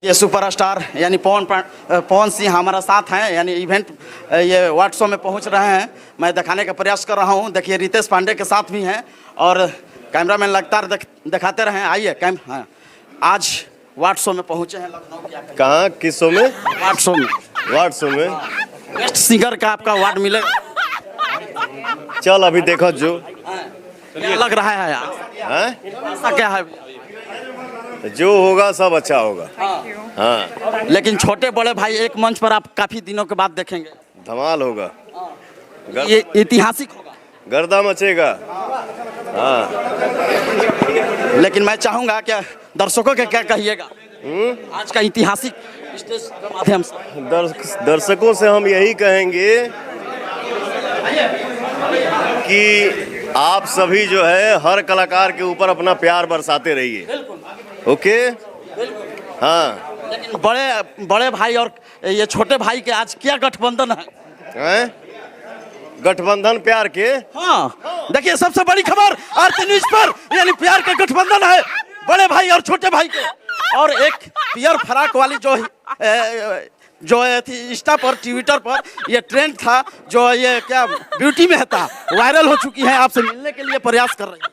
ये सुपरस्टार यानी पवन सिंह हमारा साथ हैं, यानी इवेंट ये वार्ड शो में पहुंच रहे हैं। मैं दिखाने का प्रयास कर रहा हूं। देखिए रितेश पांडे के साथ भी हैं और कैमरामैन लगातार दिखाते रहे। आइए हाँ। आज वार्ड शो में पहुंचे हैं लखनऊ के। कहाँ, किस शो में? वार्ड शो में। वार्ड शो में बेस्ट सिंगर का आपका अवार्ड मिलेगा। चल अभी देखो जो क्या लग रहा है यार? हैं? ऐसा क्या है? जो होगा सब अच्छा होगा। हाँ, लेकिन छोटे बड़े भाई एक मंच पर आप काफी दिनों के बाद देखेंगे। धमाल होगा। ये ऐतिहासिक होगा। गर्दा मचेगा। हाँ, लेकिन मैं चाहूंगा कि दर्शकों के क्या कहिएगा आज का ऐतिहासिक स्टेज के माध्यम से? दर्शकों से हम यही कहेंगे कि आप सभी जो है हर कलाकार के ऊपर अपना प्यार बरसाते रहिए। ओके। हाँ, लेकिन बड़े भाई और ये छोटे भाई के आज क्या गठबंधन है? हैं? गठबंधन प्यार के। हाँ, देखिए सबसे बड़ी खबर आरती न्यूज पर, यानी प्यार का गठबंधन है बड़े भाई और छोटे भाई के। और एक पियर फराक वाली जो थी इंस्टा पर ट्विटर पर ये ट्रेंड था, जो ये क्या ब्यूटी में था, वायरल हो चुकी है। आपसे मिलने के लिए प्रयास कर रही है।